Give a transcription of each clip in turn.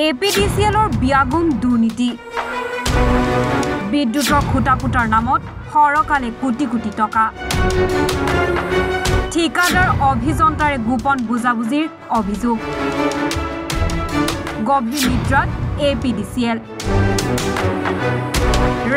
APDCLৰ বিয়াগুণ দুৰ্নীতি বিদ্যুতৰ খুটা পুটাৰ নামত হৰকালে কোটি কোটি টকা ঠিকাদাৰ অভিযন্তাৰে গোপন বুজাবুজিৰ অভিযোগ গভীৰ নিদ্ৰাত APDCL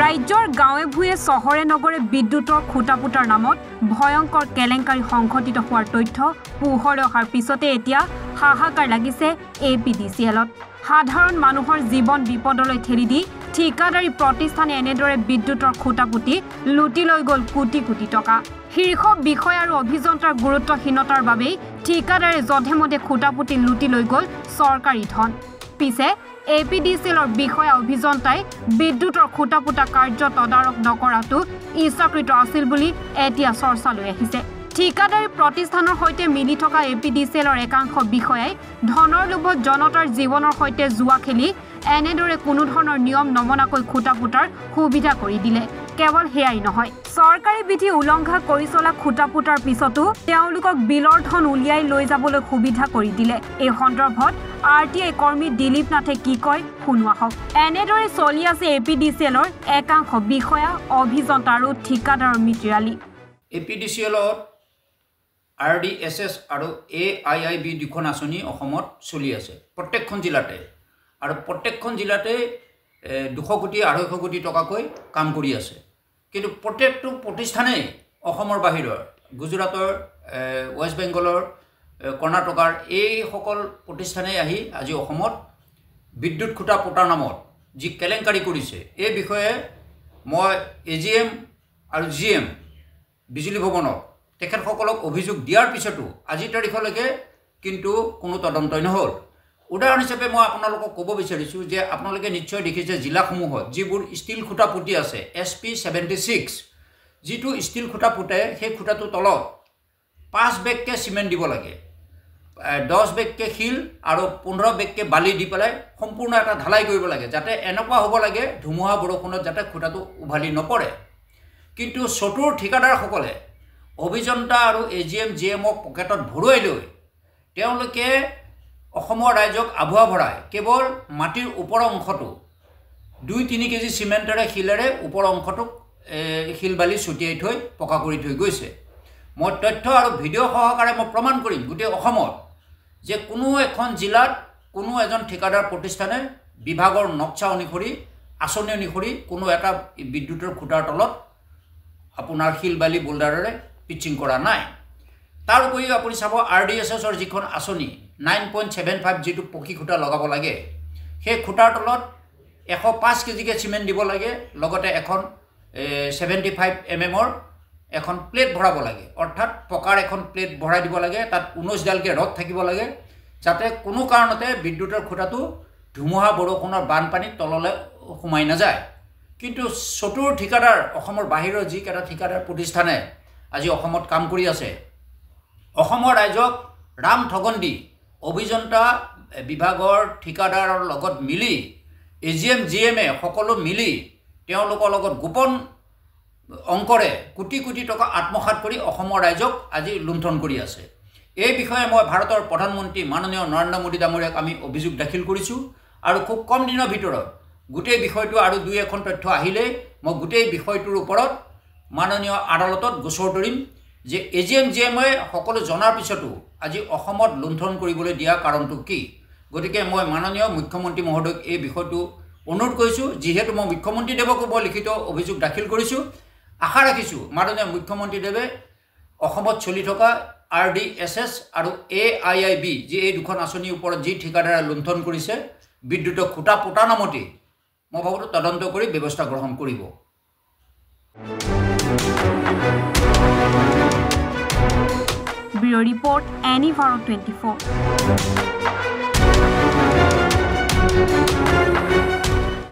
ৰাজ্যৰ গাঁৱে ভূঞে চহৰে নগৰে বিদ্যুতৰ খুটা পুটাৰ নামত ভয়ংকৰ কেলেংকাৰী সংঘটিত হোৱাৰ তথ্য পোহৰলৈ অহাৰ পিছতে এতিয়া হাহাকাৰ লাগিছে APDCLত সাধাৰণ মানুহৰ জীৱন বিপদলৈ ঠেলি দি ঠিকাদাৰী প্ৰতিষ্ঠানে এনেদৰে বিদ্যুতৰ খুটা পুটি লুটি লৈ গ'ল কোটি কোটি টকা শীৰ্ষ বিষয় আৰু অভিযন্তাৰ গুৰুত্বহীনতাৰ বাবে ঠিকাদাৰে জধেমধে খুটা পুটি লুটি লৈ গ'ল চৰকাৰী ধন পিছে APDCLৰ বিষয়া অভিযন্তাই বিদ্যুতৰ খুটা পুটা কাৰ্য তদাৰক নকৰাটো ইচ্ছাকৃত আছিল বুলি এতিয়া চৰ্চালৈ আহিছে ঠিকাদাৰী প্ৰতিষ্ঠানৰ সৈতে মিলি থকা APDCLৰ একাংশ বিষয়াই ধনৰ লোভত জনতাৰ জীৱনৰ সৈতে জুৱা খেলি এনেদৰে কোনো ধৰণৰ নিয়ম নমনাকৈ খুটা পুটাৰ সুবিধা কৰি দিলে কেৱল হেয়াই নহয় চৰকাৰী বিধি উলংঘা কৰি চলা খুটা পুটাৰ পিছতো তেওঁলোকক বিলৰ ধন উলিয়াই লৈ যাবলৈ সুবিধা কৰি দিলে এই সন্দৰ্ভত RTI কৰ্মী দিলীপ নাথে কি কয় শুনোৱা হওক এনেদৰে চলি আছে APDCLৰ একাংশ বিষয়া অভিযন্তা আৰু ঠিকাদাৰৰ মিত্ৰালি APDCLৰ RDSS আৰু AIIB দুখন আঁচনি অসমত চলি আছে প্ৰত্যেকখন জিলাতে আৰু প্ৰত্যেকখন জিলাতে 200 কোটি 250 কোটি টকাকৈ কাম কৰি আছে কিন্তু প্ৰত্যেকটো প্ৰতিষ্ঠানেই অসমৰ বাহিৰৰ গুজৰাটৰ ৱেষ্ট বেংগলৰ কৰ্ণাটকৰ এই সকল প্ৰতিষ্ঠানে আহি আজি অসমত বিদ্যুৎ খুটা পুটাৰ নামত যি কেলেংকাৰী কৰিছে এই বিষয়ে মই AGM আৰু GM বিজুলী ভৱনৰ তেখেতসকলক অভিযোগ দিয়াৰ পিছতো আজি তাৰিখলৈকে কিন্তু কোনো তদন্তই নহল উদাহৰণ হিচাপে মই আপোনালোকক ক'ব বিচাৰিছোঁ যে আপোনালোকে নিশ্চয় দেখিছে জিলাসমূহত যিবোৰ ষ্টিল খুটা পুতি আছে SP 76 যিটো ষ্টিল খুটা পুতে সেই খুটাটোৰ তলত 5 বেগকে সিমেন্ট দিব লাগে 10 বেগকে শিল আৰু 15 বেগকে বালি দি পেলাই সম্পূৰ্ণ এটা ঢালাই কৰিব লাগে যাতে এনেকুৱা হ'ব লাগে ধুমুহা বৰষুণত যাতে খুটাটো উভালি নপৰে কিন্তু চতুৰ ঠিকাদাৰসকলে অভিযন্তা আৰু AGM GMক পকেটত ভৰুৱাই লৈ তেওঁলোকে অসমৰ ৰাজ্যক আভুৱা ভৰাই কেৱল মাটিৰ ওপৰ অংশটো 2-3 কেজি সিমেন্টৰে শিলেৰে ওপৰ অংশটো শিল বালি ছটিয়াই থৈ পকা কৰি থৈ গৈছে মই তথ্য আৰু ভিডিঅ' সহকাৰে মই প্ৰমাণ কৰিম গোটেই অসমত যে কোনো এখন জিলাত কোনো এজন ঠিকাদাৰ প্ৰতিষ্ঠানে বিভাগৰ নক্সা অনুসৰি আঁচনি অনুসৰি কোনো এটা বিদ্যুতৰ খুটাৰ তলত আপোনাৰ শিল বালি বোল্ডাৰেৰে পিচিং কৰা নাই তাৰ উপৰিও আপুনি চাব RDSSৰ যিখন আঁচনি 9.75 যিটো পকি খুটা লগাব লাগে সেই খুটাৰ তলত 105 কেজিকে সিমেন্ট দিব লাগে লগতে এখন 75 mmৰ এখন প্লেট ভৰাব লাগে অৰ্থাৎ পকাৰ এখন প্লেট ভৰাই দিব লাগে তাত 19 ডালকে ৰড থাকিব লাগে যাতে কোনো কাৰণতে বিদ্যুতৰ খুটাটো ধুমুহা বৰষুণৰ বানপানীত তললৈ সোমাই নাযায় কিন্তু চতুৰ ঠিকাদাৰ অসমৰ বাহিৰৰ যি কেটা ঠিকাদাৰ প্ৰতিষ্ঠানে আজি অসমত কাম কৰি আছে অসমৰ ৰাজ্যক ৰাম ঠগন দি অভিযন্তা বিভাগৰ ঠিকাদাৰৰ লগত মিলি AGM GM সকলো মিলি তেওঁলোকৰ লগত গোপন অংকৰে কোটি কোটি টকা আত্মসাৎ কৰি অসমৰ ৰাজ্যক আজি লুণ্ঠন কৰি আছে এই বিষয়ে মই ভাৰতৰ প্ৰধানমন্ত্ৰী মাননীয় নৰেন্দ্ৰ মোদী ডাঙৰীয়াক আমি অভিযোগ দাখিল কৰিছোঁ আৰু খুব কম দিনৰ ভিতৰত গোটেই বিষয়টো আৰু দুই এখন তথ্য আহিলে মই গোটেই বিষয়টোৰ ওপৰত মাননীয় আদালতত গোচৰ তৰিম যে AGM GM সকলো জনাৰ পিছতো আজি অসমত লুণ্ঠন কৰিবলৈ দিয়া কাৰণটো কি গতিকে মই মাননীয় মুখ্যমন্ত্ৰী মহোদয়ক এই বিষয়টো অনুৰোধ কৰিছোঁ যিহেতু মই মুখ্যমন্ত্ৰী দেৱক মই লিখিত অভিযোগ দাখিল কৰিছোঁ আশা ৰাখিছোঁ মাননীয় মুখ্যমন্ত্ৰী দেৱে অসমত চলি থকা RDSS আৰু AIIB যি এই দুখন আঁচনিৰ ওপৰত যি ঠিকাদাৰে লুণ্ঠন কৰিছে বিদ্যুতৰ খুটা পুটা নামতে মই ভাবোঁ তদন্ত কৰি ব্যৱস্থা গ্ৰহণ কৰিব Bureau Report, Anivaro 24.